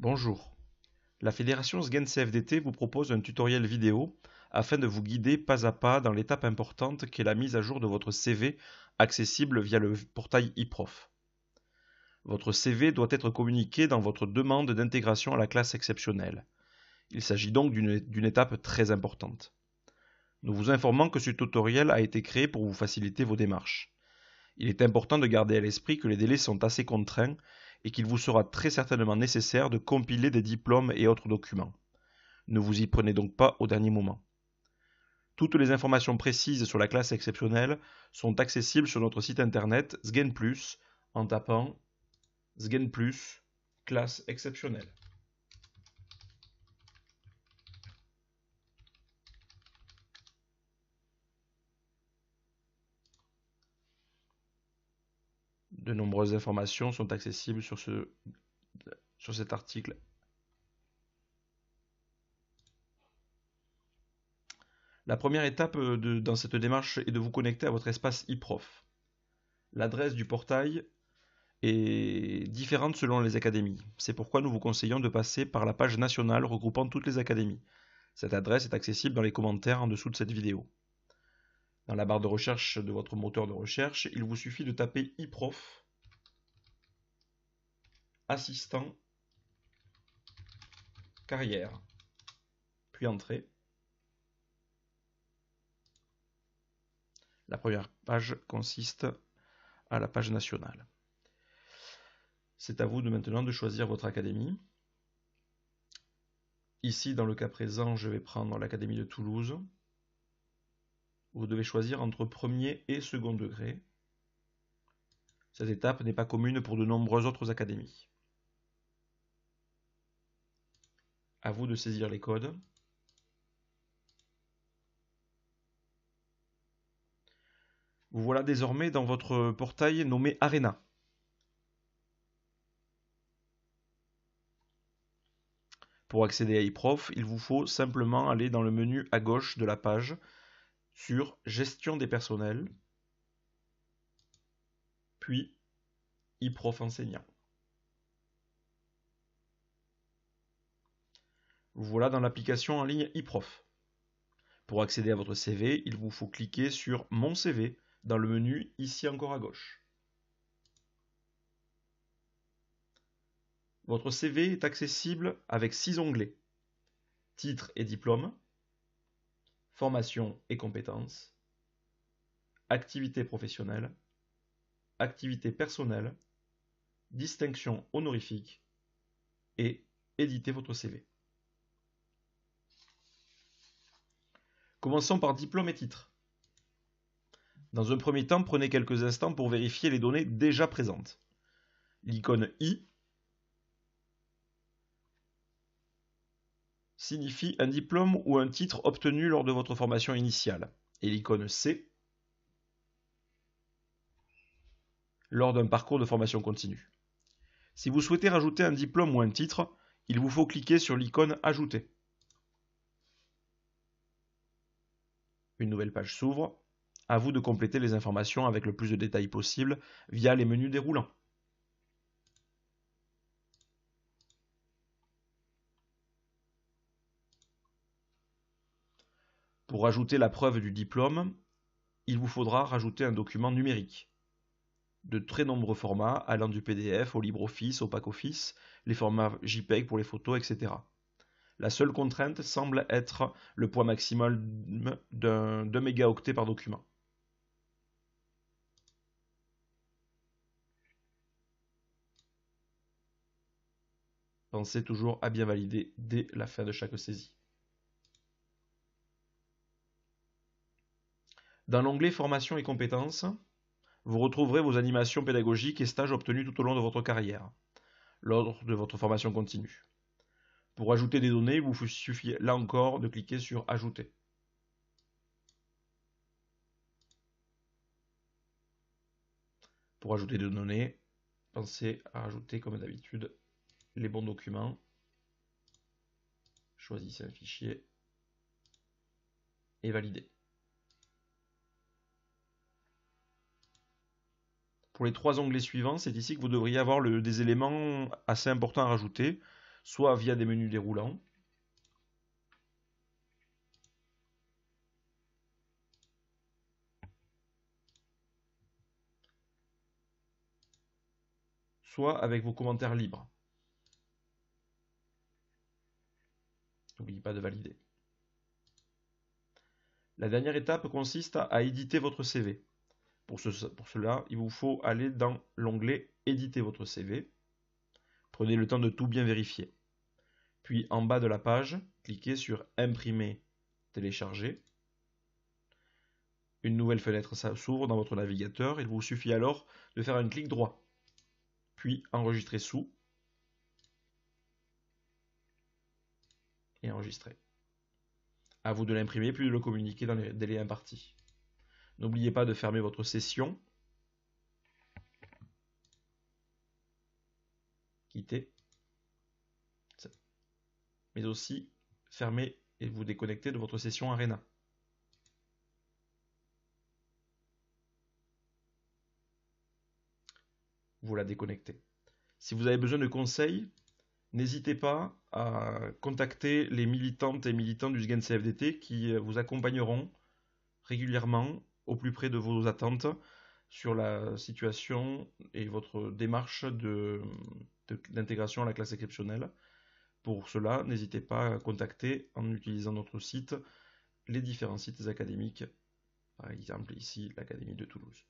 Bonjour, la fédération SGEN-CFDT vous propose un tutoriel vidéo afin de vous guider pas à pas dans l'étape importante qu'est la mise à jour de votre CV accessible via le portail eProf. Votre CV doit être communiqué dans votre demande d'intégration à la classe exceptionnelle. Il s'agit donc d'une étape très importante. Nous vous informons que ce tutoriel a été créé pour vous faciliter vos démarches. Il est important de garder à l'esprit que les délais sont assez contraints et qu'il vous sera très certainement nécessaire de compiler des diplômes et autres documents. Ne vous y prenez donc pas au dernier moment. Toutes les informations précises sur la classe exceptionnelle sont accessibles sur notre site internet SGEN+, en tapant SGEN+, classe exceptionnelle. De nombreuses informations sont accessibles sur cet article. La première étape dans cette démarche est de vous connecter à votre espace eProf. L'adresse du portail est différente selon les académies. C'est pourquoi nous vous conseillons de passer par la page nationale regroupant toutes les académies. Cette adresse est accessible dans les commentaires en dessous de cette vidéo. Dans la barre de recherche de votre moteur de recherche, il vous suffit de taper eProf, assistant, carrière, puis entrée. La première page consiste à la page nationale. C'est à vous maintenant de choisir votre académie. Ici, dans le cas présent, je vais prendre l'académie de Toulouse. Vous devez choisir entre premier et second degré. Cette étape n'est pas commune pour de nombreuses autres académies. À vous de saisir les codes. Vous voilà désormais dans votre portail nommé Arena. Pour accéder à eProf, il vous faut simplement aller dans le menu à gauche de la page sur Gestion des personnels, puis eProf enseignant. Vous voilà dans l'application en ligne eProf. Pour accéder à votre CV, il vous faut cliquer sur Mon CV dans le menu ici encore à gauche. Votre CV est accessible avec 6 onglets: Titre et diplôme, Formation et compétences, Activité professionnelle, Activité personnelle, Distinction honorifique et Éditer votre CV. Commençons par diplôme et titre. Dans un premier temps, prenez quelques instants pour vérifier les données déjà présentes. L'icône I signifie un diplôme ou un titre obtenu lors de votre formation initiale, et l'icône C lors d'un parcours de formation continue. Si vous souhaitez rajouter un diplôme ou un titre, il vous faut cliquer sur l'icône Ajouter. Une nouvelle page s'ouvre. À vous de compléter les informations avec le plus de détails possible via les menus déroulants. Pour ajouter la preuve du diplôme, il vous faudra rajouter un document numérique. De très nombreux formats, allant du PDF au LibreOffice, au PackOffice, les formats JPEG pour les photos, etc. La seule contrainte semble être le poids maximal d'un 2 mégaoctets par document. Pensez toujours à bien valider dès la fin de chaque saisie. Dans l'onglet Formation et compétences, vous retrouverez vos animations pédagogiques et stages obtenus tout au long de votre carrière, lors de votre formation continue. Pour ajouter des données, il vous suffit là encore de cliquer sur Ajouter. Pour ajouter des données, pensez à ajouter comme d'habitude les bons documents. Choisissez un fichier et validez. Pour les 3 onglets suivants, c'est ici que vous devriez avoir des éléments assez importants à rajouter. soit via des menus déroulants, soit avec vos commentaires libres. N'oubliez pas de valider. La dernière étape consiste à éditer votre CV. Pour cela, il vous faut aller dans l'onglet « Éditer votre CV ». Prenez le temps de tout bien vérifier. Puis en bas de la page, cliquez sur « Imprimer, télécharger ». Une nouvelle fenêtre s'ouvre dans votre navigateur. Il vous suffit alors de faire un clic droit, puis enregistrer sous et enregistrer. À vous de l'imprimer puis de le communiquer dans les délais impartis. N'oubliez pas de fermer votre session. Quitter. Mais aussi fermer et vous déconnecter de votre session Arena. Vous la déconnectez. Si vous avez besoin de conseils, n'hésitez pas à contacter les militantes et militants du SGAN CFDT qui vous accompagneront régulièrement au plus près de vos attentes sur la situation et votre démarche d'intégration à la classe exceptionnelle. Pour cela, n'hésitez pas à contacter en utilisant notre site les différents sites académiques, par exemple ici l'Académie de Toulouse.